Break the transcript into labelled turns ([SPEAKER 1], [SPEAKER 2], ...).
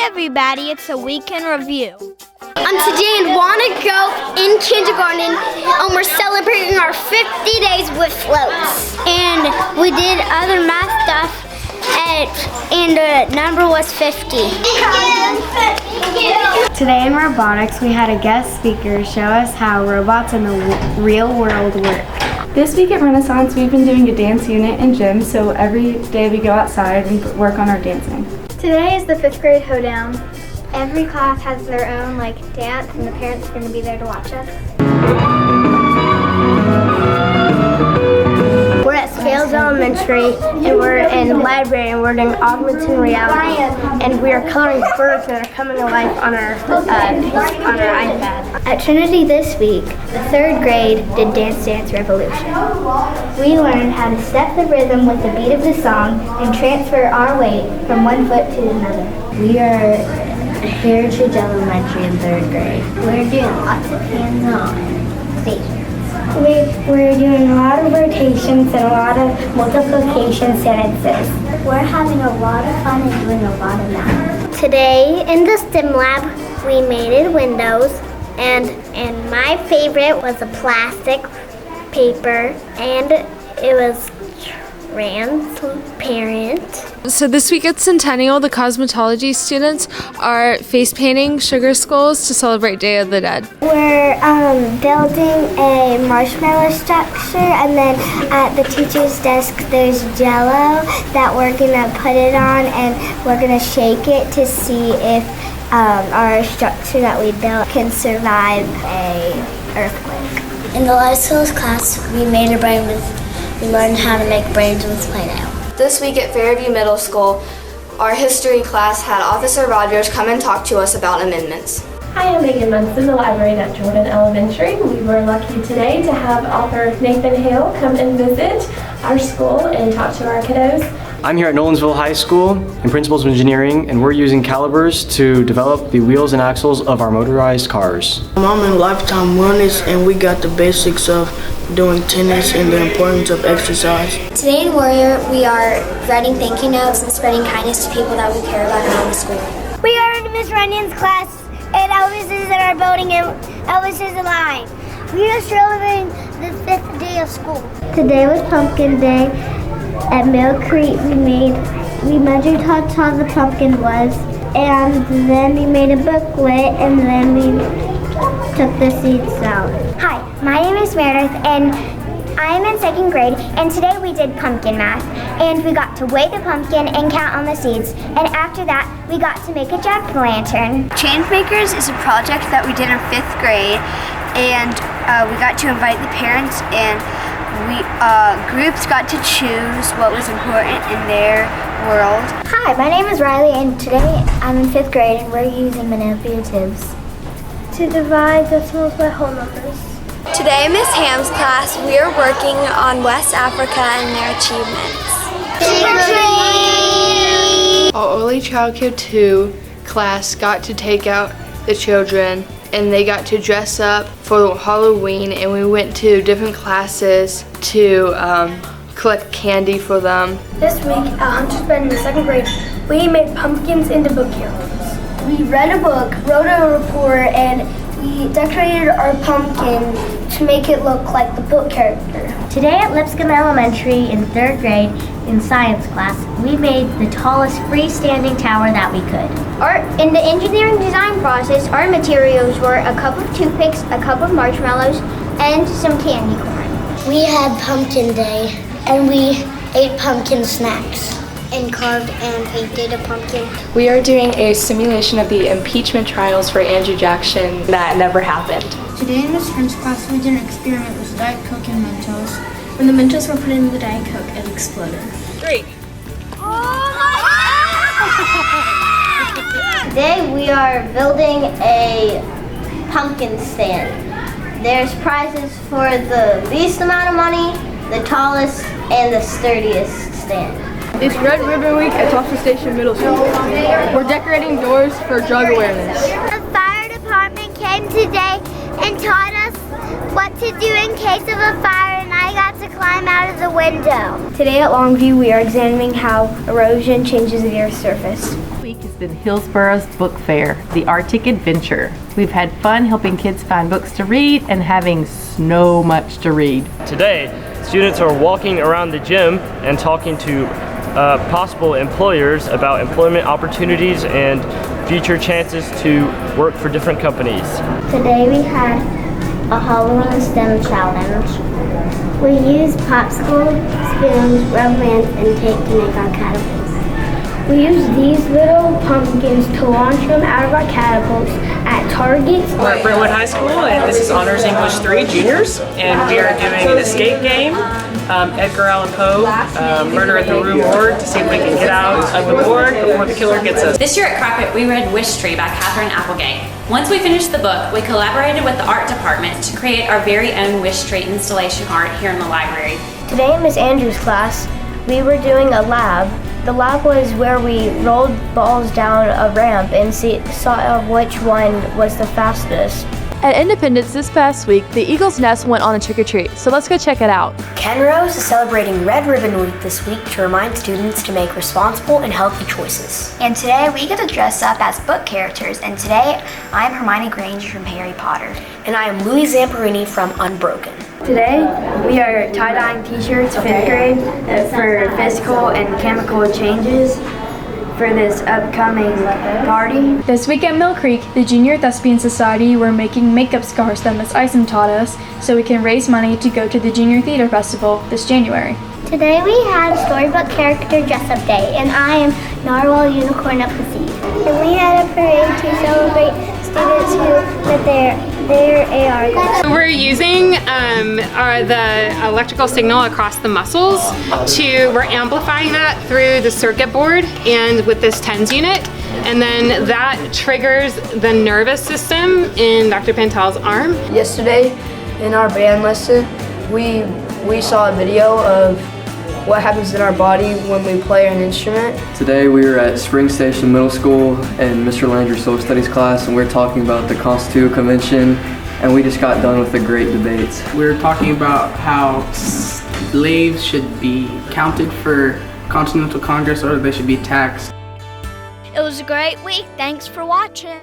[SPEAKER 1] everybody, it's a week in review.
[SPEAKER 2] I'm today in Walnut Grove in kindergarten, and we're celebrating our 50 days with floats. And we did other math stuff, and the number was 50.
[SPEAKER 3] Today in robotics, we had a guest speaker show us how robots in the real world work.
[SPEAKER 4] This week at Renaissance, we've been doing a dance unit in gym, so every day we go outside and work on our dancing.
[SPEAKER 5] Today is the 5th grade hoedown. Every class has their own dance, and the parents are going to be there to watch us.
[SPEAKER 2] We're at Scales Elementary, and we're in the library, and we're doing augmented reality, and we are coloring birds that are coming to life on our iPad. At Trinity this week, the 3rd grade did Dance Dance Revolution. We learned how to step the rhythm with the beat of the song and transfer our weight from one foot to another. We are Heritage Elementary in 3rd grade. We're doing lots of hands-on stations. We're doing a lot of rotations and a lot of multiplication sentences. We're having a lot of fun and doing a lot of math. Today in the STEM lab, we made windows, and my favorite was a plastic paper, and it was transparent.
[SPEAKER 6] So this week at Centennial, the cosmetology students are face painting sugar skulls to celebrate Day of the Dead.
[SPEAKER 2] We're building a marshmallow structure, and then at the teacher's desk there's Jell-O that we're gonna put it on, and we're gonna shake it to see if our structure that we built can survive a earthquake. In the life skills class, we made a brain we learned how to make brains with Play-Doh.
[SPEAKER 7] This week at Fairview Middle School, our history class had Officer Rogers come and talk to us about amendments.
[SPEAKER 8] Hi, I'm Edmondson, the librarian at Jordan Elementary. We were lucky today to have author Nathan Hale come and visit our school and talk to our kiddos.
[SPEAKER 9] I'm here at Nolensville High School in Principles of Engineering, and we're using calipers to develop the wheels and axles of our motorized cars.
[SPEAKER 10] I'm in Lifetime Wellness, and we got the basics of doing tennis and the importance of exercise.
[SPEAKER 2] Today in Warrior, we are writing thank you notes and spreading kindness to people that we care about around the school. We are in Miss Runyon's class, and Elvis is in our building, and Elvis is alive. We are celebrating the 5th day of school. Today was Pumpkin Day. At Mill Creek, we measured how tall the pumpkin was, and then we made a booklet, and then we took the seeds out. Hi, my name is Meredith, and I'm in 2nd grade, and today we did pumpkin math, and we got to weigh the pumpkin and count on the seeds, and after that, we got to make a jack-o'-lantern.
[SPEAKER 1] Changemakers is a project that we did in 5th grade, and we got to invite the parents, and groups got to choose what was important in their world.
[SPEAKER 2] Hi, my name is Riley, and today I'm in 5th grade, and we're using manipulatives to divide decimals by whole numbers.
[SPEAKER 7] Today in Miss Ham's class, we are working on West Africa and their achievements.
[SPEAKER 11] Our Early Childhood 2 class got to take out the children, and they got to dress up for Halloween, and we went to different classes to collect candy for them.
[SPEAKER 5] This week at Hunter's Bend in the 2nd grade, we made pumpkins into book heroes. We read a book, wrote a report, and we decorated our pumpkin to make it look like the book character.
[SPEAKER 2] Today at Lipscomb Elementary in 3rd grade in science class, we made the tallest freestanding tower that we could. In the engineering design process, our materials were a cup of toothpicks, a cup of marshmallows, and some candy corn. We had pumpkin day, and we ate pumpkin snacks and carved and painted a pumpkin.
[SPEAKER 8] We are doing a simulation of the impeachment trials for Andrew Jackson that never happened.
[SPEAKER 3] Today in Miss French class, we did an experiment with Diet Coke and Mentos. When the Mentos were put in the Diet Coke, it exploded.
[SPEAKER 6] 3.
[SPEAKER 2] Today we are building a pumpkin stand. There's prizes for the least amount of money, the tallest, and the sturdiest stand.
[SPEAKER 11] It's Red Ribbon Week at Tulsa Station Middle School. We're decorating doors for drug awareness.
[SPEAKER 2] The fire department came today and taught us what to do in case of a fire, and I got to climb out of the window.
[SPEAKER 3] Today at Longview, we are examining how erosion changes the Earth's surface.
[SPEAKER 4] This week is
[SPEAKER 12] been Hillsboro's book fair, the Arctic Adventure. We've had fun helping kids find books to read and having so much to read.
[SPEAKER 13] Today, students are walking around the gym and talking to possible employers about employment opportunities and future chances to work for different companies.
[SPEAKER 2] Today we had a Halloween STEM challenge. We used popsicle, spoons, rubber bands, and tape to make our catapults. We used these little pumpkins to launch them out of our catapults at targets.
[SPEAKER 14] We're at Brentwood High School, and this is Honors English 3 Juniors, and we are doing an escape game, Edgar Allan Poe, Murder at the Rue Morgue, to see if we can get out of the morgue before the killer gets us.
[SPEAKER 15] This year at Crockett, we read Wish Tree by Katherine Applegate. Once we finished the book, we collaborated with the art department to create our very own Wish Tree installation art here in the library.
[SPEAKER 5] Today in Miss Andrews' class, we were doing a lab. The lab was where we rolled balls down a ramp and saw which one was the fastest.
[SPEAKER 6] At Independence this past week, the Eagle's Nest went on a trick-or-treat, so let's go check it out.
[SPEAKER 16] Kenrose is celebrating Red Ribbon Week this week to remind students to make responsible and healthy choices.
[SPEAKER 17] And today we get to dress up as book characters, and today I'm Hermione Granger from Harry Potter.
[SPEAKER 16] And I am Louis Zamperini from Unbroken.
[SPEAKER 18] Today, we are tie-dyeing t-shirts, 5th grade, for physical and chemical changes for this upcoming party.
[SPEAKER 3] This week at Mill Creek, the Junior Thespian Society were making makeup scarves that Miss Isom taught us so we can raise money to go to the Junior Theater Festival this January.
[SPEAKER 2] Today we had storybook character dress-up day, and I am Narwhal Unicorn Up the Sea. And we had a parade to celebrate students who met their AR goals.
[SPEAKER 19] We're using the electrical signal across the muscles we're amplifying that through the circuit board and with this TENS unit, and then that triggers the nervous system in Dr. Pantel's arm.
[SPEAKER 20] Yesterday in our band lesson, we saw a video of what happens in our body when we play an instrument.
[SPEAKER 21] Today we were at Spring Station Middle School in Mr. Landry's Social Studies class, and we're talking about the Constitutional Convention, and we just got done with the great debates.
[SPEAKER 22] We were talking about how slaves should be counted for Continental Congress or they should be taxed.
[SPEAKER 2] It was a great week. Thanks for watching.